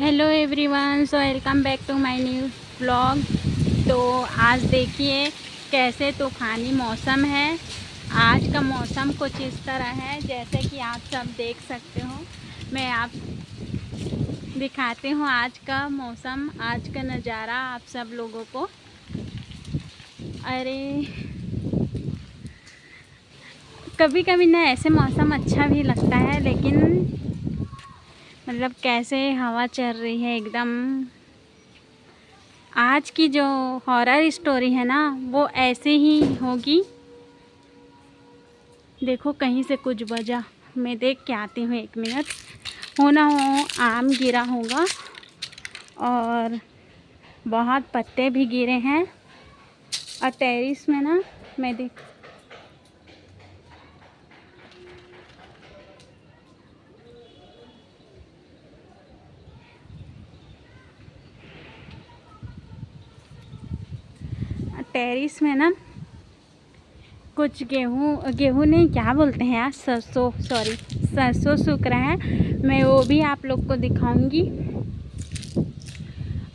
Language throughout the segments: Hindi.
Hello everyone, so welcome back to my new vlog. तो आज देखिए कैसे तूफ़ानी मौसम है। आज का मौसम कुछ इस तरह है जैसे कि आप सब देख सकते हो। मैं आप दिखाती हूँ आज का मौसम, आज का नज़ारा आप सब लोगों को। अरे कभी कभी ना ऐसे मौसम अच्छा भी लगता है, लेकिन मतलब कैसे हवा चल रही है एकदम। आज की जो हॉरर स्टोरी है ना वो ऐसे ही होगी। देखो कहीं से कुछ बजा, मैं देख के आती हूँ, 1 मिनट। हो ना हो आम गिरा होगा और बहुत पत्ते भी गिरे हैं। और टेरिस में ना मैं देख टेरिस में ना कुछ गेहूँ नहीं, क्या बोलते हैं यार, सरसों, सॉरी सरसों सूख रहा है। मैं वो भी आप लोग को दिखाऊंगी।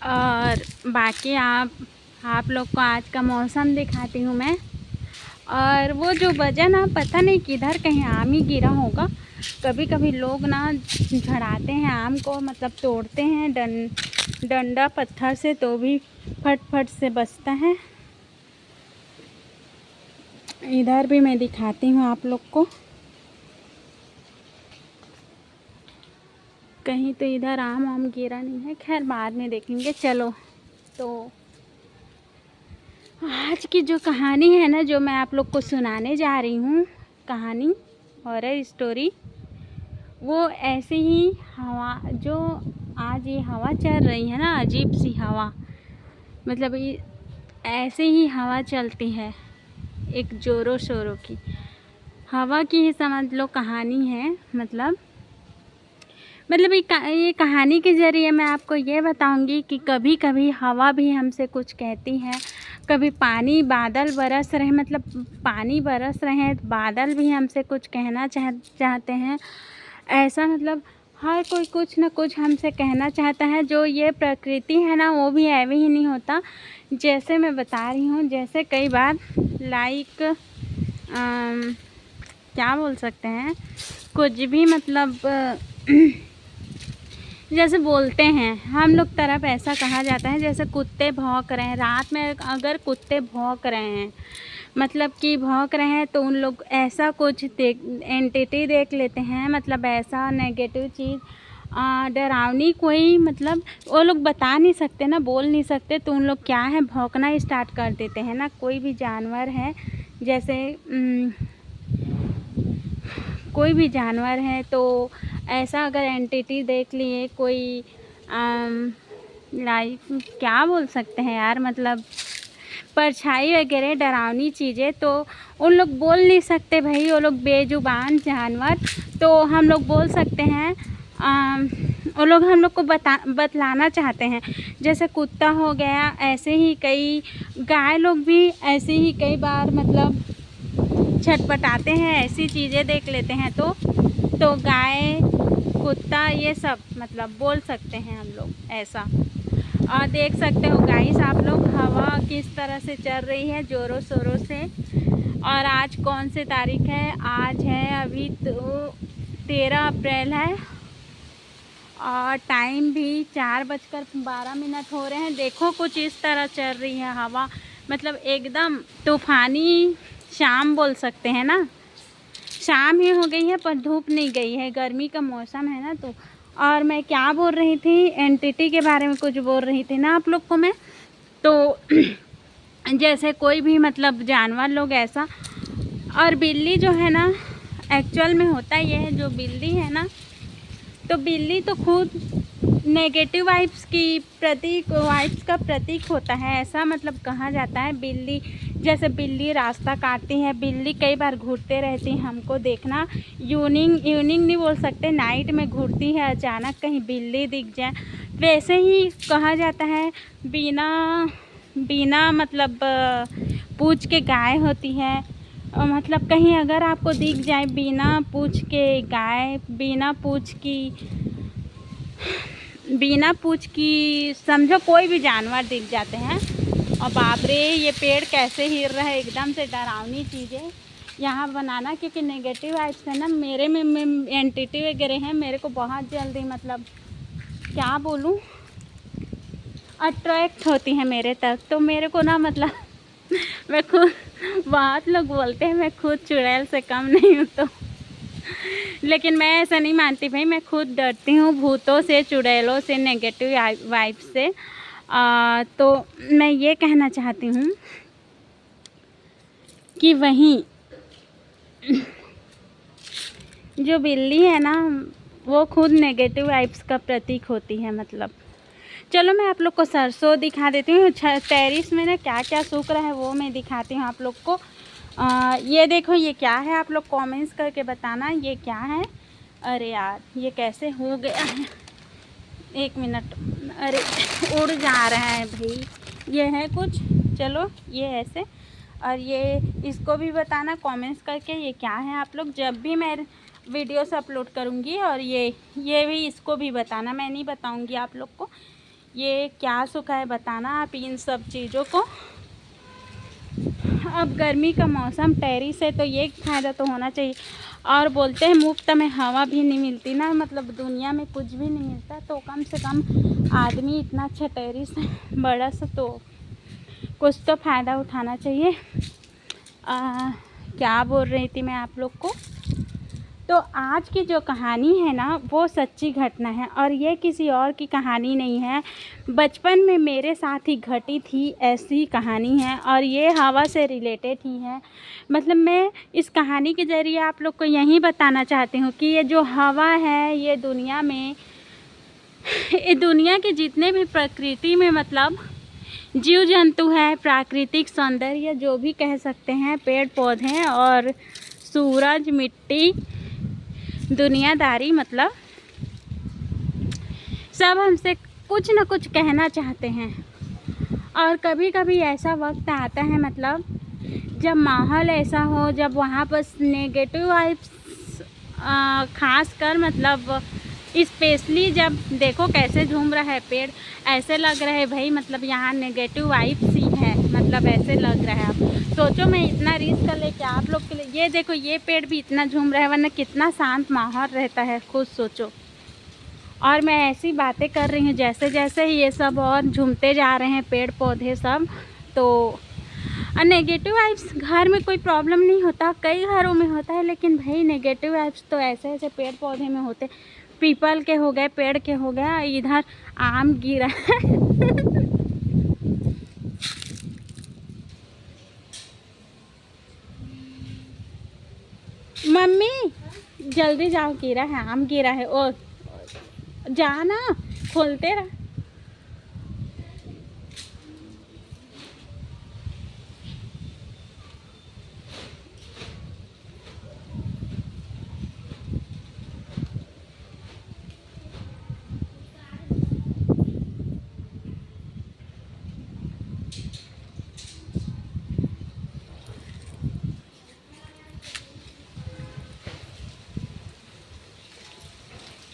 और बाकी आप लोग को आज का मौसम दिखाती हूँ मैं। और वो जो वजन ना पता नहीं किधर, कहीं आम ही गिरा होगा। कभी कभी लोग ना झड़ाते हैं आम को, मतलब तोड़ते हैं डंडा पत्थर से, तो भी फट फट से बचता है। इधर भी मैं दिखाती हूँ आप लोग को। कहीं तो इधर आम गिरा नहीं है, खैर बाद में देखेंगे। चलो, तो आज की जो कहानी है ना, जो मैं आप लोग को सुनाने जा रही हूँ, कहानी हॉरर स्टोरी, वो ऐसे ही हवा, जो आज ये हवा चल रही है ना, अजीब सी हवा, मतलब ये ऐसे ही हवा चलती है, एक जोरों शोरों की हवा की ही समझ लो कहानी है। मतलब ये कहानी के ज़रिए मैं आपको ये बताऊंगी कि कभी कभी हवा भी हमसे कुछ कहती है। कभी पानी बादल बरस रहे, मतलब पानी बरस रहे हैं, बादल भी हमसे कुछ कहना चाहते हैं। ऐसा मतलब हर कोई कुछ ना कुछ हमसे कहना चाहता है। जो ये प्रकृति है ना, वो भी ऐवे ही नहीं होता जैसे मैं बता रही हूँ। जैसे कई बार लाइक क्या बोल सकते हैं, कुछ भी मतलब जैसे बोलते हैं हम लोग तरफ, ऐसा कहा जाता है जैसे कुत्ते भौंक रहे हैं रात में। अगर कुत्ते भौंक रहे हैं, मतलब कि भौंक रहे हैं, तो उन लोग ऐसा कुछ एंटिटी देख लेते हैं, मतलब ऐसा नेगेटिव चीज़, डरावनी कोई, मतलब वो लोग बता नहीं सकते ना, बोल नहीं सकते, तो उन लोग क्या है, भौंकना स्टार्ट कर देते हैं ना। कोई भी जानवर है, जैसे कोई भी जानवर है, तो ऐसा अगर एंटिटी देख लिए कोई, लाइक क्या बोल सकते हैं यार, मतलब परछाई वगैरह डरावनी चीज़ें, तो उन लोग बोल नहीं सकते भाई, वो लोग बेजुबान जानवर। तो हम लोग बोल सकते हैं, वो लोग हम लोग को बतलाना चाहते हैं। जैसे कुत्ता हो गया, ऐसे ही कई गाय लोग भी ऐसे ही कई बार मतलब छटपटाते हैं, ऐसी चीज़ें देख लेते हैं, तो गाय कुत्ता ये सब मतलब बोल सकते हैं हम लोग ऐसा। और देख सकते हो गाइस आप लोग, हवा किस तरह से चल रही है ज़ोरों शोरों से। और आज कौन सी तारीख है, आज है अभी तो 13 अप्रैल है, और टाइम भी 4:12 हो रहे हैं। देखो कुछ इस तरह चल रही है हवा, मतलब एकदम तूफ़ानी शाम बोल सकते हैं ना। शाम ही हो गई है पर धूप नहीं गई है, गर्मी का मौसम है ना। तो और मैं क्या बोल रही थी, एंटिटी के बारे में कुछ बोल रही थी ना आप लोग को मैं। तो जैसे कोई भी मतलब जानवर लोग ऐसा, और बिल्ली जो है ना, एक्चुअल में होता ये है, जो बिल्ली है ना, तो बिल्ली तो खुद नेगेटिव वाइब्स का प्रतीक होता है, ऐसा मतलब कहा जाता है। बिल्ली, जैसे बिल्ली रास्ता काटती है, बिल्ली कई बार घूरते रहती है, हमको देखना इवनिंग नहीं बोल सकते, नाइट में घूरती है, अचानक कहीं बिल्ली दिख जाए, वैसे ही कहा जाता है। बिना मतलब पूछ के गाय होती है, मतलब कहीं अगर आपको दिख जाए बिना पूछ के गाय, बिना पूछ की बिना पूछ की समझो कोई भी जानवर दिख जाते हैं। और बाप रे ये पेड़ कैसे हिल रहा है, एकदम से डरावनी चीज़ें यहाँ बनाना, क्योंकि नेगेटिव वाइब्स है ना मेरे में एंटिटी वगैरह हैं, मेरे को बहुत जल्दी मतलब क्या बोलूँ अट्रैक्ट होती है मेरे तक। तो मेरे को ना मतलब मैं खुद, बहुत लोग बोलते हैं मैं खुद चुड़ैल से कम नहीं हूँ, तो लेकिन मैं ऐसा नहीं मानती भाई। मैं खुद डरती हूँ भूतों से, चुड़ैलों से, नेगेटिव वाइब्स से। तो मैं ये कहना चाहती हूँ कि वहीं जो बिल्ली है ना वो खुद नेगेटिव वाइब्स का प्रतीक होती है। मतलब चलो मैं आप लोग को सरसों दिखा देती हूँ, टेरिस में ना क्या क्या सूख रहा है वो मैं दिखाती हूँ आप लोग को। ये देखो ये क्या है, आप लोग कमेंट्स करके बताना ये क्या है। अरे यार ये कैसे हो गया है, एक मिनट, अरे उड़ जा रहा है भाई। ये है कुछ, चलो ये ऐसे, और ये इसको भी बताना कमेंट्स करके ये क्या है आप लोग, जब भी मैं वीडियोस अपलोड करूँगी। और ये भी इसको भी बताना, मैं नहीं बताऊँगी आप लोग को ये क्या सूखा है, बताना आप इन सब चीज़ों को। अब गर्मी का मौसम, टेरिस है तो ये फ़ायदा तो होना चाहिए। और बोलते हैं मुफ्त में हवा भी नहीं मिलती ना, मतलब दुनिया में कुछ भी नहीं मिलता, तो कम से कम आदमी इतना अच्छा टेरिस बड़ा सा तो कुछ तो फ़ायदा उठाना चाहिए। क्या बोल रही थी मैं आप लोग को, तो आज की जो कहानी है ना वो सच्ची घटना है, और ये किसी और की कहानी नहीं है, बचपन में मेरे साथ ही घटी थी ऐसी कहानी है, और ये हवा से रिलेटेड ही है। मतलब मैं इस कहानी के ज़रिए आप लोग को यही बताना चाहती हूँ कि ये जो हवा है ये दुनिया में, ये दुनिया के जितने भी प्रकृति में मतलब जीव जंतु है, प्राकृतिक सौंदर्य जो भी कह सकते हैं, पेड़ पौधे और सूरज, मिट्टी, दुनियादारी, मतलब सब हमसे कुछ न कुछ कहना चाहते हैं। और कभी कभी ऐसा वक्त आता है मतलब जब माहौल ऐसा हो, जब वहाँ पर नेगेटिव वाइब्स ख़ास कर मतलब स्पेशली जब देखो कैसे झूम रहा है पेड़, ऐसे लग रहा है भाई मतलब यहाँ नेगेटिव वाइब्स ही है, मतलब ऐसे लग रहा है। आप सोचो मैं इतना रिस्क लेके आप लोग के लिए, ये देखो ये पेड़ भी इतना झूम रहा है, वरना कितना शांत माहौल रहता है, खुद सोचो। और मैं ऐसी बातें कर रही हूँ जैसे जैसे ये सब और झूमते जा रहे हैं पेड़ पौधे सब। तो नेगेटिव वाइब्स घर में कोई प्रॉब्लम नहीं होता, कई घरों में होता है, लेकिन भाई नेगेटिव वाइब्स तो ऐसे ऐसे पेड़ पौधे में होते, पीपल के हो गए, पेड़ के हो गया, इधर आम गिरा है मम्मी जल्दी जाओ, गिरा है, आम गिरा है, ओ जाना, खोलते रहा।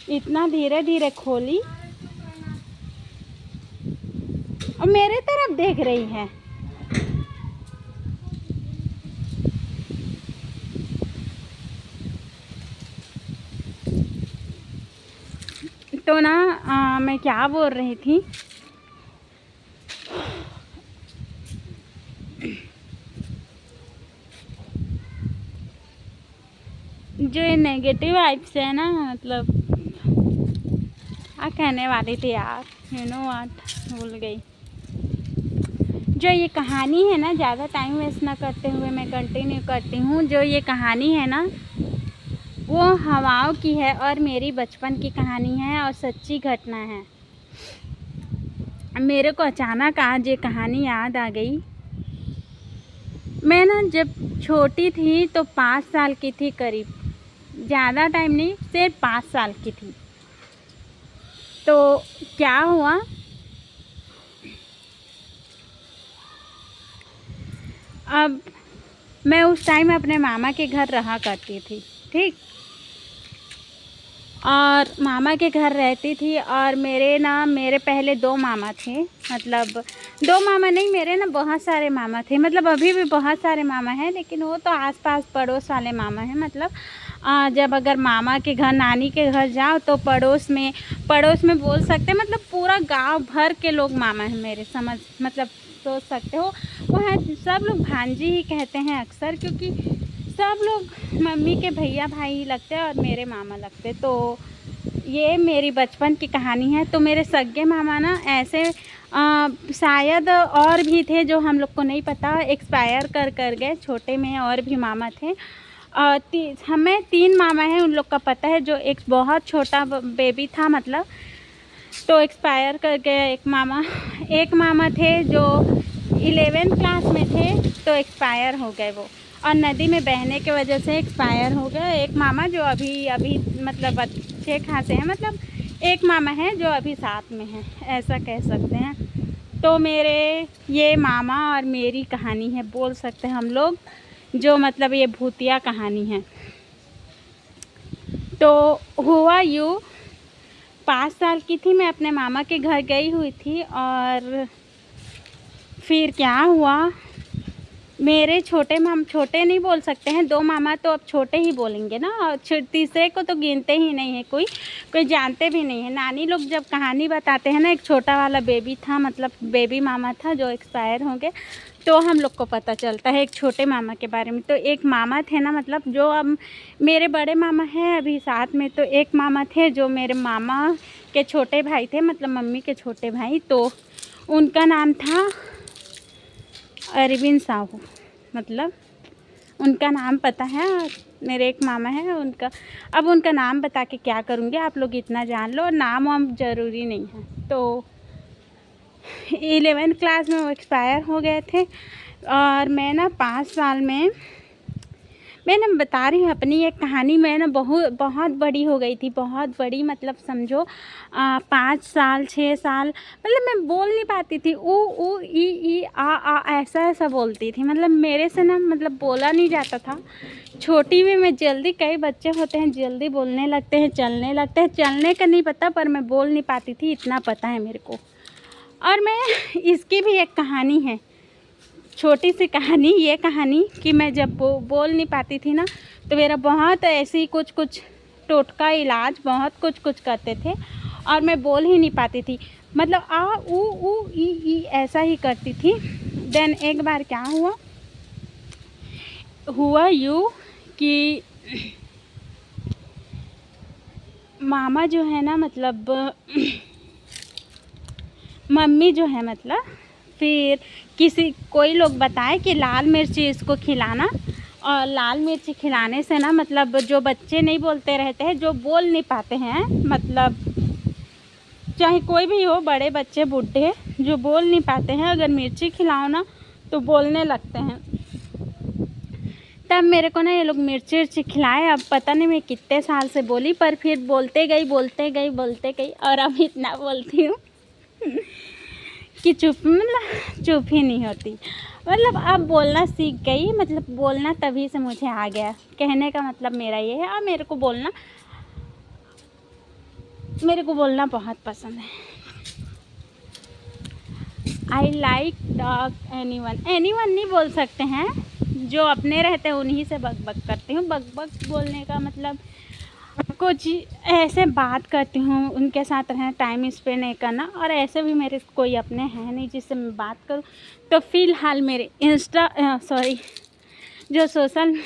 इतना धीरे धीरे खोली और मेरे तरफ देख रही है। तो ना मैं क्या बोल रही थी, जो ये नेगेटिव वाइब्स है ना, मतलब क्या कहने वाली थी यार, यू नो व्हाट, भूल गई। जो ये कहानी है ना, ज़्यादा टाइम वेस्ट ना करते हुए मैं कंटिन्यू करती हूँ। जो ये कहानी है ना वो हवाओं की है और मेरी बचपन की कहानी है और सच्ची घटना है। मेरे को अचानक आज ये कहानी याद आ गई। मैं ना जब छोटी थी तो 5 साल की थी करीब, ज़्यादा टाइम नहीं, सिर्फ 5 साल की थी। तो क्या हुआ, अब मैं उस टाइम अपने मामा के घर रहा करती थी, ठीक। और मामा के घर रहती थी। और मेरे पहले 2 मामा थे, मतलब 2 मामा नहीं, मेरे ना बहुत सारे मामा थे, मतलब अभी भी बहुत सारे मामा हैं, लेकिन वो तो आस-पास पड़ोस वाले मामा हैं। मतलब जब अगर मामा के घर, नानी के घर जाओ तो पड़ोस में बोल सकते हैं, मतलब पूरा गाँव भर के लोग मामा हैं मेरे, मतलब सोच सकते हो। वहाँ सब लोग भांजी ही कहते हैं अक्सर, क्योंकि सब लोग मम्मी के भैया भाई लगते हैं और मेरे मामा लगते। तो ये मेरी बचपन की कहानी है। तो मेरे सगे मामा ना ऐसे शायद और भी थे जो हम लोग को नहीं पता, एक्सपायर कर गए। छोटे में और भी मामा थे। हमें 3 मामा हैं, उन लोग का पता है। जो एक बहुत छोटा बेबी था, मतलब तो एक्सपायर कर गए एक मामा थे जो 11th क्लास में थे, तो एक्सपायर हो गए वो, और नदी में बहने की वजह से एक्सपायर हो गए। एक मामा जो अभी मतलब अच्छे खासे हैं, मतलब एक मामा है जो अभी साथ में है, ऐसा कह सकते हैं। तो मेरे ये मामा और मेरी कहानी है, बोल सकते हैं हम लोग, जो मतलब ये भूतिया कहानी है। तो हुआ यूँ, 5 साल की थी, मैं अपने मामा के घर गई हुई थी। और फिर क्या हुआ, मेरे छोटे नहीं बोल सकते हैं, 2 मामा तो अब छोटे ही बोलेंगे ना, और तीसरे को तो गिनते ही नहीं है, कोई जानते भी नहीं है। नानी लोग जब कहानी बताते हैं ना, एक छोटा वाला बेबी था, मतलब बेबी मामा था जो एक्सपायर हो गए, तो हम लोग को पता चलता है एक छोटे मामा के बारे में। तो एक मामा थे ना, मतलब जो अब मेरे बड़े मामा हैं अभी साथ में, तो एक मामा थे जो मेरे मामा के छोटे भाई थे, मतलब मम्मी के छोटे भाई। तो उनका नाम था अरविंद साहू, मतलब उनका नाम पता है। मेरे एक मामा है उनका, अब उनका नाम बता के क्या करूँगी, आप लोग इतना जान लो, और नाम वाम ज़रूरी नहीं है। तो 11th क्लास में वो एक्सपायर हो गए थे। और मैं ना 5 साल में, मैं ना बता रही हूँ अपनी एक कहानी, मैं ना बहुत बड़ी हो गई थी, बहुत बड़ी, मतलब समझो 5 साल 6 साल, मतलब मैं बोल नहीं पाती थी, ऊ ई आ ऐसा बोलती थी, मतलब मेरे से ना मतलब बोला नहीं जाता था। छोटी में मैं जल्दी, कई बच्चे होते हैं जल्दी बोलने लगते हैं, चलने लगते हैं, चलने का नहीं पता, पर मैं बोल नहीं पाती थी, इतना पता है मेरे को। और मैं इसकी भी एक कहानी है, छोटी सी कहानी, ये कहानी कि मैं जब बोल नहीं पाती थी ना, तो मेरा बहुत ऐसी कुछ टोटका इलाज बहुत कुछ करते थे, और मैं बोल ही नहीं पाती थी, मतलब आ ऊ ई ऐसा ही करती थी। देन एक बार क्या हुआ यूँ कि मामा जो है ना, मतलब मम्मी जो है, मतलब फिर कोई लोग बताए कि लाल मिर्ची इसको खिलाना, और लाल मिर्ची खिलाने से ना, मतलब जो बच्चे नहीं बोलते रहते हैं, जो बोल नहीं पाते हैं, मतलब चाहे कोई भी हो, बड़े बच्चे बूढ़े, जो बोल नहीं पाते हैं, अगर मिर्ची खिलाओ ना तो बोलने लगते हैं। तब मेरे को ना ये लोग मिर्ची खिलाए। अब पता नहीं मैं कितने साल से बोली, पर फिर बोलते गई, और अब इतना बोलती हूँ कि चुप ही नहीं होती। मतलब अब बोलना सीख गई, मतलब बोलना तभी से मुझे आ गया, कहने का मतलब मेरा ये है। और मेरे को बोलना बहुत पसंद है। आई लाइक टॉक एनीवन नहीं बोल सकते हैं, जो अपने रहते हैं उन्हीं से बक करती हूँ। बक बोलने का मतलब कुछ ऐसे बात करती हूँ, उनके साथ रहना, टाइम स्पेंड नहीं करना। और ऐसे भी मेरे कोई अपने हैं नहीं जिससे मैं बात करूँ। तो फ़िलहाल मेरे जो सोशल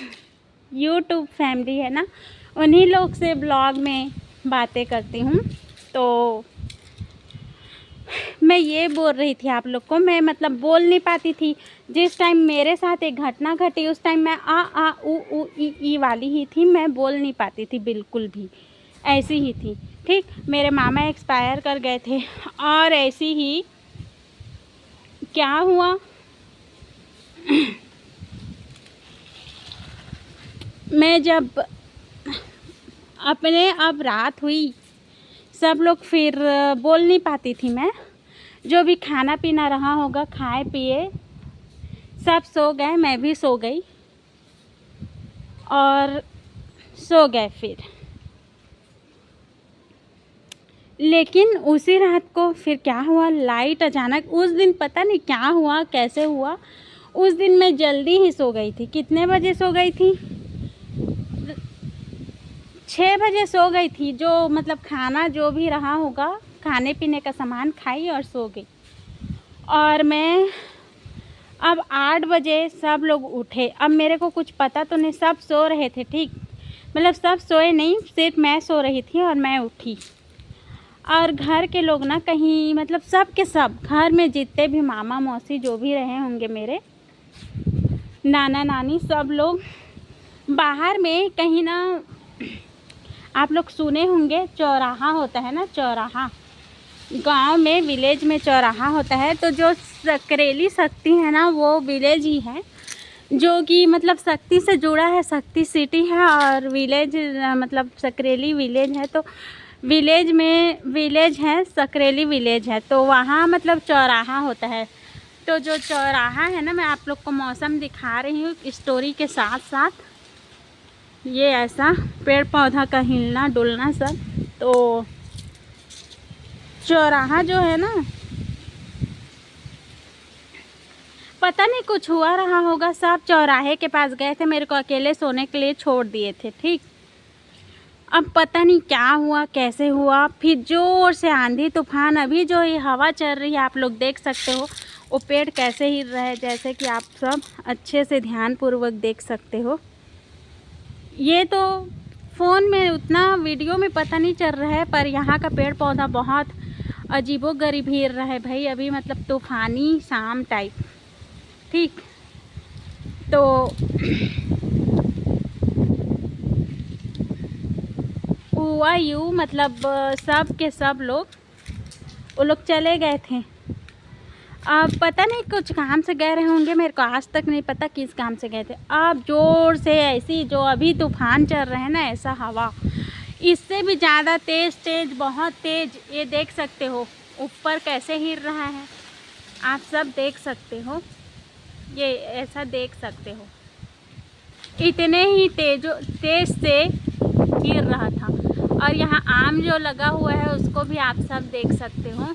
यूट्यूब फैमिली है ना, उन्हीं लोग से ब्लॉग में बातें करती हूँ। तो मैं ये बोल रही थी आप लोग को, मैं मतलब बोल नहीं पाती थी। जिस टाइम मेरे साथ एक घटना घटी, उस टाइम मैं आ ऊ ई वाली ही थी, मैं बोल नहीं पाती थी बिल्कुल भी, ऐसी ही थी। ठीक, मेरे मामा एक्सपायर कर गए थे, और ऐसी ही क्या हुआ मैं जब अब रात हुई, सब लोग फिर बोल नहीं पाती थी मैं, जो भी खाना पीना रहा होगा खाए पिए, सब सो गए, मैं भी सो गई, और सो गए। फिर लेकिन उसी रात को फिर क्या हुआ, लाइट अचानक उस दिन पता नहीं क्या हुआ कैसे हुआ, उस दिन मैं जल्दी ही सो गई थी। कितने बजे सो गई थी? 6 बजे सो गई थी। जो मतलब खाना जो भी रहा होगा, खाने पीने का सामान खाई और सो गई। और मैं अब 8 बजे सब लोग उठे। अब मेरे को कुछ पता तो नहीं, सब सो रहे थे, ठीक मतलब सब सोए नहीं, सिर्फ मैं सो रही थी और मैं उठी। और घर के लोग ना कहीं मतलब सब के सब घर में जितने भी मामा मौसी जो भी रहे होंगे, मेरे नाना नानी, सब लोग बाहर में कहीं ना, आप लोग सुने होंगे चौराहा होता है ना, चौराहा गांव में विलेज में चौराहा होता है। तो जो सकरेली शक्ति है ना, वो विलेज ही है, जो कि मतलब शक्ति से जुड़ा है। शक्ति सिटी है और विलेज मतलब सकरेली विलेज है। तो विलेज में विलेज है, सकरेली विलेज है, तो वहाँ मतलब चौराहा होता है। तो जो चौराहा है ना, मैं आप लोग को मौसम दिखा रही हूँ स्टोरी के साथ साथ। ये ऐसा पेड़ पौधा का हिलना डुलना सब। तो चौराहा जो है ना, पता नहीं कुछ हुआ रहा होगा, सब चौराहे के पास गए थे, मेरे को अकेले सोने के लिए छोड़ दिए थे, ठीक। अब पता नहीं क्या हुआ कैसे हुआ, फिर जोर से आंधी तूफान। अभी जो ये हवा चल रही है आप लोग देख सकते हो, वो पेड़ कैसे हिल रहा है, जैसे कि आप सब अच्छे से ध्यानपूर्वक देख सकते हो। ये तो फ़ोन में उतना वीडियो में पता नहीं चल रहा है, पर यहाँ का पेड़ पौधा बहुत अजीबोगरीब हिल रहा है भाई। अभी मतलब तूफ़ानी शाम टाइप, ठीक। तो हुआ यूँ मतलब सब के सब लोग वो लोग चले गए थे। अब पता नहीं कुछ काम से गए रहे होंगे, मेरे को आज तक नहीं पता किस काम से गए थे। अब ज़ोर से ऐसी जो अभी तूफ़ान चल रहा है ना, ऐसा हवा, इससे भी ज़्यादा तेज़ बहुत तेज़। ये देख सकते हो ऊपर कैसे हिल रहा है, आप सब देख सकते हो, ये ऐसा देख सकते हो, इतने ही तेज़ से गिर रहा था। और यहाँ आम जो लगा हुआ है उसको भी आप सब देख सकते हो।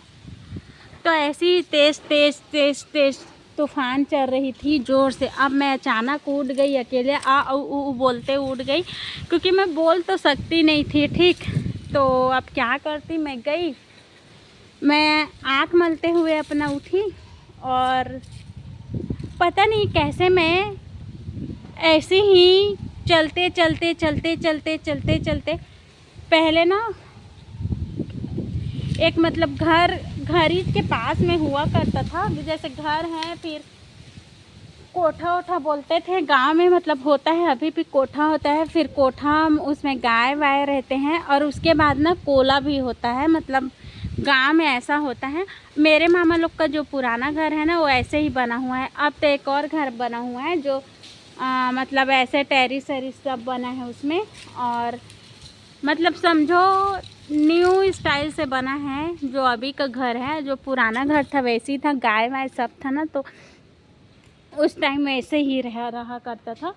तो ऐसी तेज़ तूफ़ान चल रही थी ज़ोर से। अब मैं अचानक उठ गई अकेले, बोलते उठ गई, क्योंकि मैं बोल तो सकती नहीं थी, ठीक। तो अब क्या करती, मैं गई, मैं आँख मलते हुए अपना उठी। और पता नहीं कैसे मैं ऐसे ही चलते पहले ना एक मतलब घर ही के पास में हुआ करता था। जैसे घर है, फिर कोठा ओठा बोलते थे गांव में, मतलब होता है अभी भी कोठा होता है। फिर कोठा, उसमें गाय वाय रहते हैं, और उसके बाद ना कोला भी होता है, मतलब गांव में ऐसा होता है। मेरे मामा लोग का जो पुराना घर है ना, वो ऐसे ही बना हुआ है। अब तो एक और घर बना हुआ है जो मतलब ऐसे टेरिस वेरिस सब बना है उसमें, और मतलब समझो न्यू स्टाइल से बना है जो अभी का घर है। जो पुराना घर था वैसे ही था, गाय वाय सब था ना, तो उस टाइम वैसे ही रहा करता था।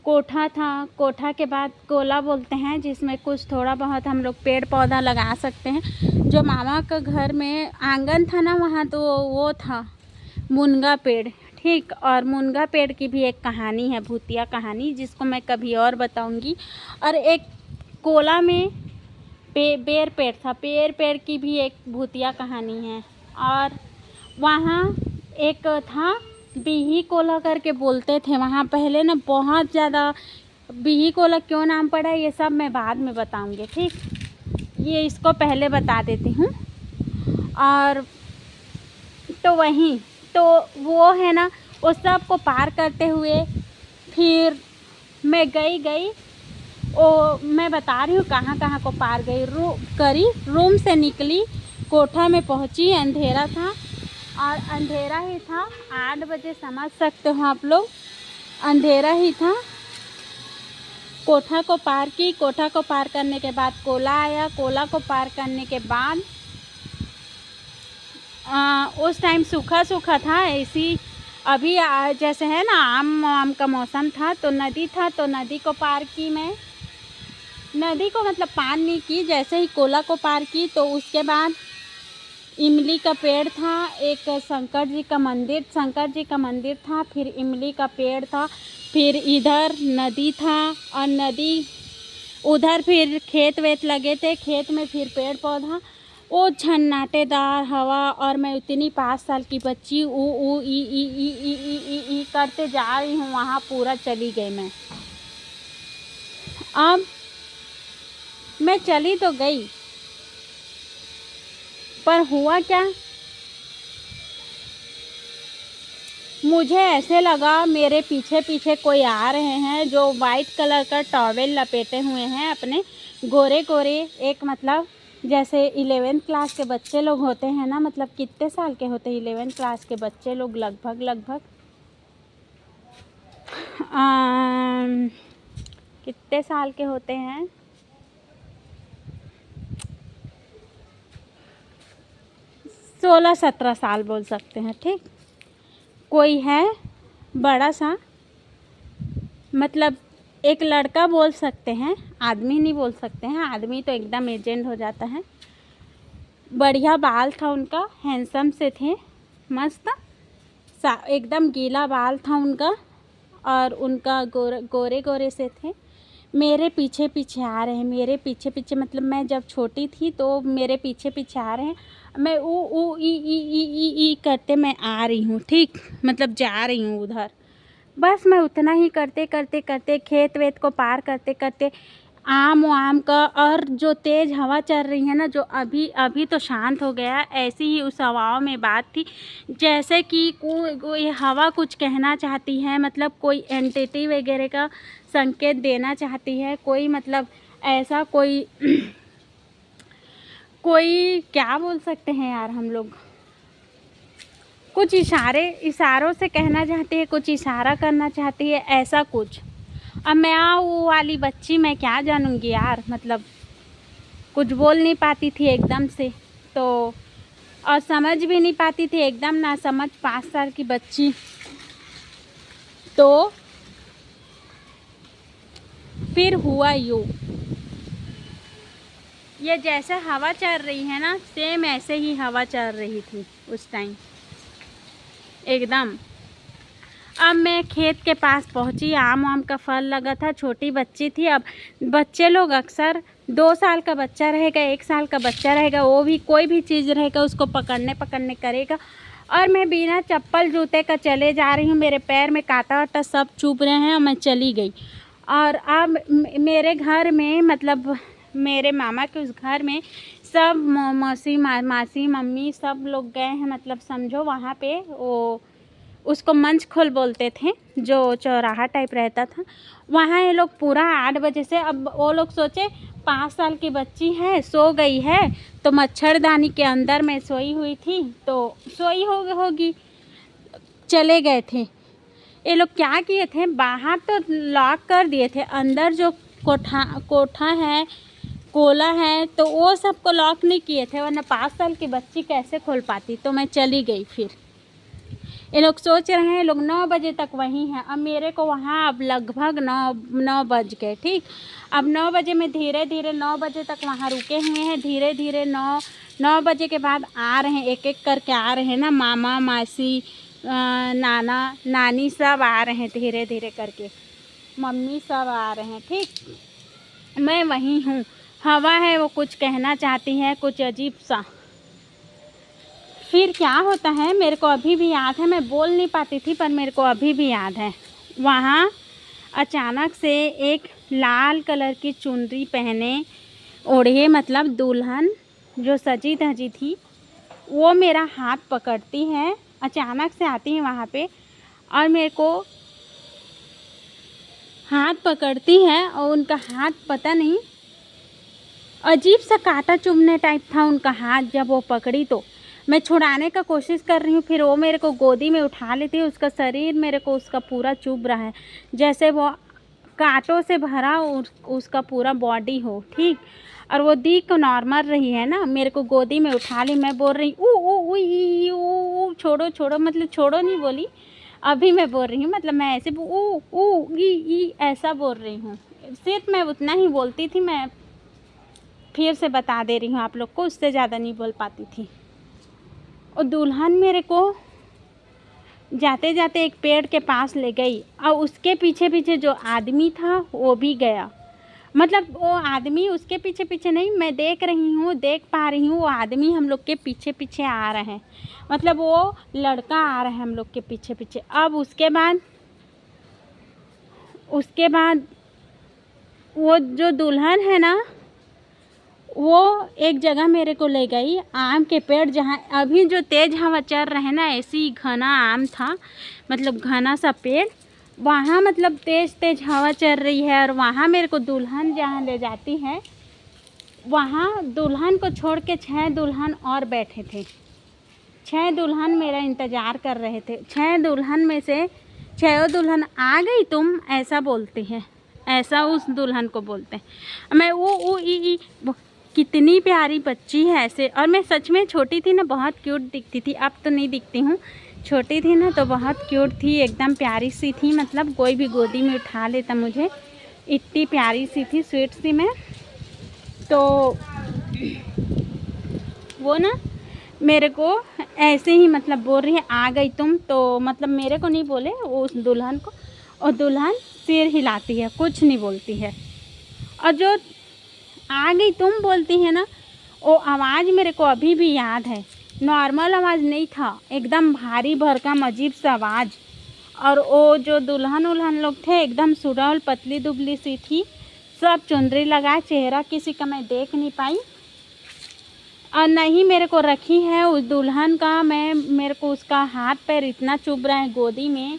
कोठा था, कोठा के बाद कोला बोलते हैं, जिसमें कुछ थोड़ा बहुत हम लोग पेड़ पौधा लगा सकते हैं। जो मामा का घर में आंगन था ना, वहाँ तो वो था मुनगा पेड़, ठीक। और मुनगा पेड़ की भी एक कहानी है, भूतिया कहानी, जिसको मैं कभी और बताऊंगी। और एक कोला में बेर पेड़ था, पेड़ की भी एक भूतिया कहानी है। और वहाँ एक था बिही कोला करके बोलते थे वहाँ पहले ना, बहुत ज़्यादा। बिही कोला क्यों नाम पड़ा ये सब मैं बाद में बताऊंगी, ठीक। ये इसको पहले बता देती हूँ। और तो वहीं तो वो है ना, उस सब को पार करते हुए फिर मैं गई मैं बता रही हूँ कहाँ कहाँ को पार गई। रूम से निकली, कोठा में पहुँची, अंधेरा था, और अंधेरा ही था, 8 बजे समझ सकते हो आप लोग, अंधेरा ही था। कोठा को पार की, कोठा को पार करने के बाद कोला आया, कोला को पार करने के बाद उस टाइम सूखा था, ऐसी अभी जैसे है ना आम का मौसम था, तो नदी था, तो नदी को पार की मैं। नदी को मतलब पार नहीं की, जैसे ही कोला को पार की तो उसके बाद इमली का पेड़ था, एक शंकर जी का मंदिर था, फिर इमली का पेड़ था, फिर इधर नदी था, और नदी उधर फिर खेत वेत लगे थे, खेत में फिर पेड़ पौधा, वो झन्नाटेदार हवा, और मैं उतनी 5 साल की बच्ची ऊ ई करते जा रही हूँ, वहाँ पूरा चली गई मैं। अब मैं चली तो गई, पर हुआ क्या, मुझे ऐसे लगा मेरे पीछे पीछे कोई आ रहे हैं जो वाइट कलर का टॉवेल लपेटे हुए हैं अपने, गोरे गोरे, एक मतलब जैसे 11th क्लास के बच्चे लोग होते हैं ना, मतलब कितने साल के होते हैं 11th क्लास के बच्चे लोग, लगभग कितने साल के होते हैं, 16-17 साल बोल सकते हैं, ठीक। कोई है बड़ा सा, मतलब एक लड़का बोल सकते हैं, आदमी नहीं बोल सकते हैं, आदमी तो एकदम एजेंट हो जाता है। बढ़िया बाल था उनका, हैंडसम से थे, मस्त एकदम गीला बाल था उनका, और उनका गोरे गोरे से थे। मेरे पीछे पीछे आ रहे हैं, मेरे पीछे पीछे, मतलब मैं जब छोटी थी तो मेरे पीछे पीछे आ रहे हैं, मैं ऊ ई करते मैं आ रही हूँ, ठीक, मतलब जा रही हूँ उधर। बस मैं उतना ही करते करते करते खेत वेत को पार करते करते आम का, और जो तेज़ हवा चल रही है ना, जो अभी अभी तो शांत हो गया, ऐसी ही उस हवाओं में बात थी, जैसे कि कोई हवा कुछ कहना चाहती है, मतलब कोई एंटिटी वगैरह का संकेत देना चाहती है, कोई मतलब ऐसा कोई कोई क्या बोल सकते हैं यार हम लोग, कुछ इशारों से कहना चाहती है, कुछ इशारा करना चाहती है, ऐसा कुछ। अब मैं वो वाली बच्ची, मैं क्या जानूँगी यार, मतलब कुछ बोल नहीं पाती थी एकदम से, तो और समझ भी नहीं पाती थी, एकदम ना समझ 5 साल की बच्ची। तो फिर हुआ यूँ, ये जैसे हवा चल रही है ना, सेम ऐसे ही हवा चल रही थी उस टाइम एकदम। अब मैं खेत के पास पहुंची, आम का फल लगा था, छोटी बच्ची थी। अब बच्चे लोग अक्सर 2 साल का बच्चा रहेगा, 1 साल का बच्चा रहेगा, वो भी कोई भी चीज़ रहेगा उसको पकड़ने करेगा, और मैं बिना चप्पल जूते का चले जा रही हूँ, मेरे पैर में कांटा वाटा सब चुभ रहे हैं, और मैं चली गई। और अब मेरे घर में, मतलब मेरे मामा के उस घर में सब मासी मम्मी सब लोग गए हैं, मतलब समझो वहाँ पे वो उसको मंच खोल बोलते थे, जो चौराहा टाइप रहता था, वहाँ ये लोग पूरा 8 बजे से, अब वो लोग सोचे 5 साल की बच्ची है, सो गई है, तो मच्छरदानी के अंदर में सोई हुई थी, तो सोई होगी, चले गए थे। ये लोग क्या किए थे, बाहर तो लॉक कर दिए थे, अंदर जो कोठा है, कोला है, तो वो सबको लॉक नहीं किए थे, वरना 5 साल की बच्ची कैसे खोल पाती। तो मैं चली गई। फिर ये लोग सोच रहे हैं लोग 9 बजे तक वहीं हैं, अब मेरे को वहाँ अब लगभग 9 बज गए, ठीक। अब 9 बजे में धीरे धीरे 9 बजे तक वहाँ रुके हुए हैं, धीरे धीरे 9 बजे के बाद आ रहे हैं, एक एक करके आ रहे हैं ना, मामा मासी नाना नानी सब आ रहे हैं, धीरे धीरे करके मम्मी सब आ रहे हैं, ठीक। मैं वहीं हूँ, हवा है वो कुछ कहना चाहती है, कुछ अजीब सा। फिर क्या होता है, मेरे को अभी भी याद है, मैं बोल नहीं पाती थी पर मेरे को अभी भी याद है, वहाँ अचानक से एक लाल कलर की चुनरी पहने ओढ़े, मतलब दुल्हन जो सजी धजी थी, वो मेरा हाथ पकड़ती है, अचानक से आती है वहाँ पे, और मेरे को हाथ पकड़ती है, और उनका हाथ पता नहीं अजीब सा कांटा चुभने टाइप था उनका हाथ। जब वो पकड़ी तो मैं छुड़ाने का कोशिश कर रही हूँ, फिर वो मेरे को गोदी में उठा लेती है, उसका शरीर मेरे को उसका पूरा चुभ रहा है, जैसे वो कांटों से भरा उसका पूरा बॉडी हो, ठीक। और वो दिख नॉर्मल रही है ना, मेरे को गोदी में उठा ली, मैं बोल रही ऊ छोड़ो छोड़ो, मतलब छोड़ो नहीं बोली, अभी मैं बोल रही हूँ, मतलब मैं ऐसे ऊ ऊ ई ऐसा बोल रही हूँ, सिर्फ मैं उतना ही बोलती थी, मैं फिर से बता दे रही हूँ आप लोग को, उससे ज़्यादा नहीं बोल पाती थी। और दुल्हन मेरे को जाते जाते एक पेड़ के पास ले गई और उसके पीछे पीछे जो आदमी था वो भी गया। मतलब वो आदमी उसके पीछे पीछे नहीं, मैं देख रही हूँ, देख पा रही हूँ वो आदमी हम लोग के पीछे पीछे आ रहे हैं। मतलब वो लड़का आ रहा है हम लोग के पीछे पीछे। अब उसके बाद वो जो दुल्हन है ना, वो एक जगह मेरे को ले गई, आम के पेड़ जहाँ अभी जो तेज़ हवा चल रहे हैं ना, ऐसी घना आम था, मतलब घना सा पेड़, वहाँ मतलब तेज़ तेज़ हवा चल रही है। और वहाँ मेरे को दुल्हन जहाँ ले जाती है, वहाँ दुल्हन को छोड़ के 6 दुल्हन और बैठे थे। 6 दुल्हन मेरा इंतज़ार कर रहे थे। 6 दुल्हन में से 6 दुल्हन आ गई तुम, ऐसा बोलती है, ऐसा उस दुल्हन को बोलते हैं। मैं वो ई कितनी प्यारी बच्ची है ऐसे। और मैं सच में छोटी थी ना, बहुत क्यूट दिखती थी। अब तो नहीं दिखती हूँ, छोटी थी ना तो बहुत क्यूट थी, एकदम प्यारी सी थी। मतलब कोई भी गोदी में उठा लेता मुझे, इतनी प्यारी सी थी, स्वीट सी मैं। तो वो ना मेरे को ऐसे ही मतलब बोल रही है आ गई तुम, तो मतलब मेरे को नहीं बोले, वो उस दुल्हन को। और दुल्हन सिर हिलाती है, कुछ नहीं बोलती है। और जो आ गई तुम बोलती है ना, वो आवाज़ मेरे को अभी भी याद है। नॉर्मल आवाज़ नहीं था, एकदम भारी भरकम अजीब सा आवाज़। और वो जो दुल्हन उल्हन लोग थे, एकदम सुडौल पतली दुबली सी थी, सब चुनरी लगाए, चेहरा किसी का मैं देख नहीं पाई। और नहीं मेरे को रखी है उस दुल्हन का, मेरे को उसका हाथ पैर इतना चुभ रहा है गोदी में,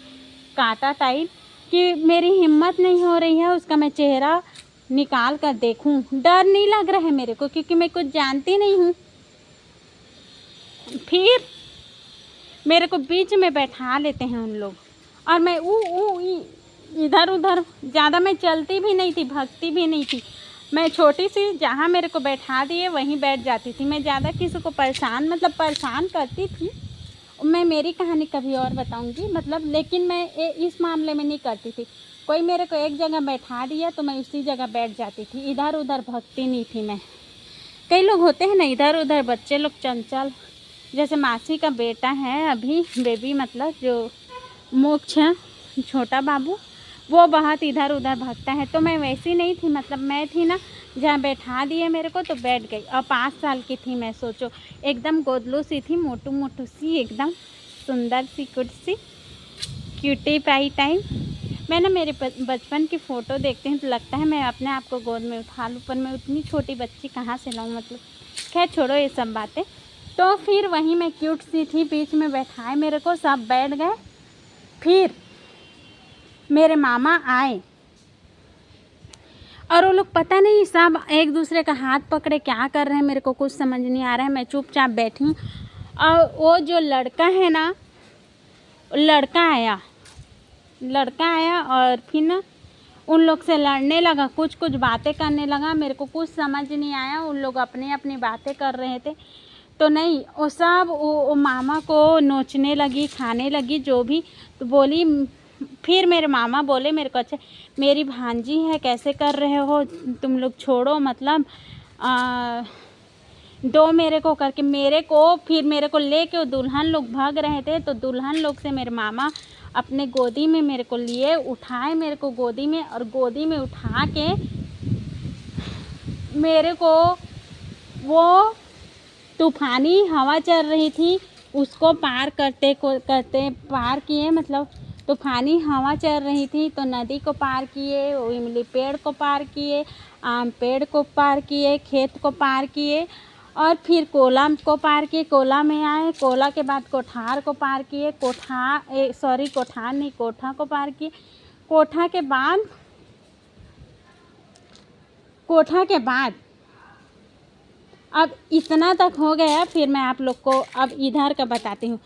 कांटा टाइप, कि मेरी हिम्मत नहीं हो रही है उसका मैं चेहरा निकाल कर देखूं। डर नहीं लग रहा है मेरे को, क्योंकि मैं कुछ जानती नहीं हूँ। फिर मेरे को बीच में बैठा लेते हैं उन लोग, और मैं इधर उधर, ज़्यादा मैं चलती भी नहीं थी, भगती भी नहीं थी। मैं छोटी सी, जहाँ मेरे को बैठा दिए वहीं बैठ जाती थी। मैं ज़्यादा किसी को परेशान करती थी। मैं मेरी कहानी कभी और बताऊंगी, मतलब, लेकिन मैं इस मामले में नहीं करती थी। कोई मेरे को एक जगह बैठा दिया तो मैं उसी जगह बैठ जाती थी, इधर उधर भगती नहीं थी मैं। कई लोग होते हैं ना इधर उधर, बच्चे लोग चंचल, जैसे मासी का बेटा है अभी बेबी, मतलब जो मोक्ष है, छोटा बाबू, वो बहुत इधर उधर भागता है। तो मैं वैसी नहीं थी, मतलब मैं थी ना, जहाँ बैठा दिए मेरे को तो बैठ गई। और 5 साल की थी मैं, सोचो, एकदम गोदलू सी थी, मोटू मोटू सी, एकदम सुंदर सी, कुट सी, क्यूटी पाई टाइम। मैं ना मेरे बचपन की फ़ोटो देखती हूँ तो लगता है मैं अपने आप को गोद में उठा लूँ, पर मैं उतनी छोटी बच्ची कहाँ से लाऊँ, मतलब। खैर छोड़ो ये सब बातें। तो फिर वहीं मैं क्यूट सी थी, बीच में बैठाए मेरे को, सब बैठ गए। फिर मेरे मामा आए और वो लोग पता नहीं सब एक दूसरे का हाथ पकड़े क्या कर रहे हैं, मेरे को कुछ समझ नहीं आ रहा है। मैं चुपचाप बैठी हूँ। और वो जो लड़का है ना, लड़का आया और फिर ना उन लोग से लड़ने लगा, कुछ बातें करने लगा। मेरे को कुछ समझ नहीं आया, उन लोग अपनी अपनी बातें कर रहे थे। तो नहीं, वो सब वो मामा को नोचने लगी, खाने लगी, जो भी। तो बोली, फिर मेरे मामा बोले मेरे को, अच्छा मेरी भांजी है, कैसे कर रहे हो तुम लोग, छोड़ो, मतलब दो मेरे को करके, फिर मेरे को लेके वो दुल्हन लोग भाग रहे थे। तो दुल्हन लोग से मेरे मामा अपने गोदी में मेरे को लिए, उठाए मेरे को गोदी में, और गोदी में उठा के मेरे को, वो तूफ़ानी हवा चल रही थी उसको पार करते पार किए, मतलब तूफ़ानी हवा चल रही थी तो नदी को पार किए, वो इमली पेड़ को पार किए, आम पेड़ को पार किए, खेत को पार किए, और फिर कोला को पार किए, कोला में आए, कोला के बाद कोठार को पार किए, कोठार नहीं, कोठा को पार किए, कोठा के बाद अब इतना तक हो गया। फिर मैं आप लोग को अब इधर का बताती हूँ।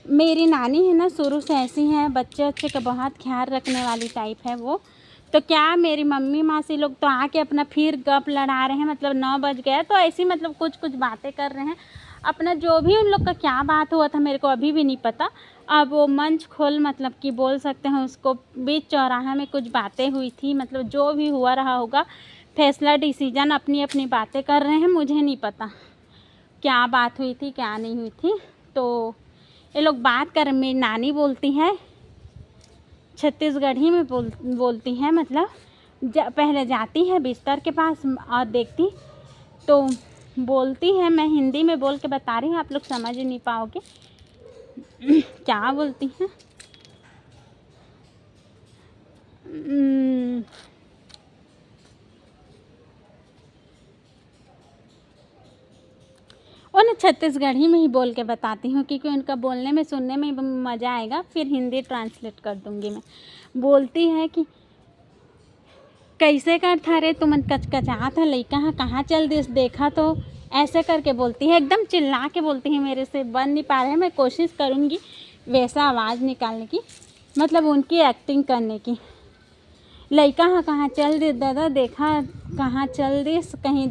मेरी नानी है ना, शुरू से ऐसी है, बच्चे का बहुत ख्याल रखने वाली टाइप है वो। तो क्या मेरी मम्मी मासी लोग तो आके अपना फिर गप लड़ा रहे हैं, मतलब 9 बज गया तो ऐसी, मतलब कुछ बातें कर रहे हैं। अपना जो भी उन लोग का क्या बात हुआ था मेरे को अभी भी नहीं पता। अब वो मंच खोल मतलब कि बोल सकते हैं उसको, बीच चौराहे में कुछ बातें हुई थी, मतलब जो भी हुआ रहा होगा, फैसला डिसीजन अपनी अपनी बातें कर रहे हैं, मुझे नहीं पता क्या बात हुई थी क्या नहीं हुई थी। तो ये लोग बात कर, मेरी नानी बोलती है छत्तीसगढ़ी में बोलती हैं, मतलब पहले जाती है बिस्तर के पास और देखती तो बोलती है, मैं हिंदी में बोल के बता रही हूँ, आप लोग समझ ही नहीं पाओगे क्या बोलती हैं। उन्हें छत्तीसगढ़ी में ही बोल के बताती हूँ क्योंकि उनका बोलने में सुनने में मज़ा आएगा, फिर हिंदी ट्रांसलेट कर दूँगी मैं। बोलती है कि कैसे कर था रे तुमन कचकचा था लइका हाँ, कहाँ चल दिस देखा तो, ऐसे करके बोलती है, एकदम चिल्ला के बोलती है, मेरे से बन नहीं पा रहा है, मैं कोशिश करूँगी वैसा आवाज़ निकालने की, मतलब उनकी एक्टिंग करने की। लइका हाँ कहाँ चल दिस दादा देखा, कहाँ चल दिस, कहीं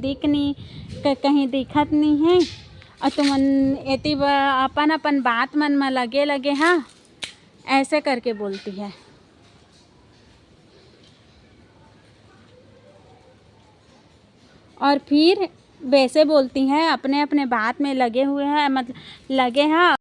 कहीं दिखत नहीं है, और तुमन एती अपन अपन बात मन में लगे लगे हाँ, ऐसे करके बोलती है। और फिर वैसे बोलती हैं, अपने अपने बात में लगे हुए हैं, मतलब लगे हैं।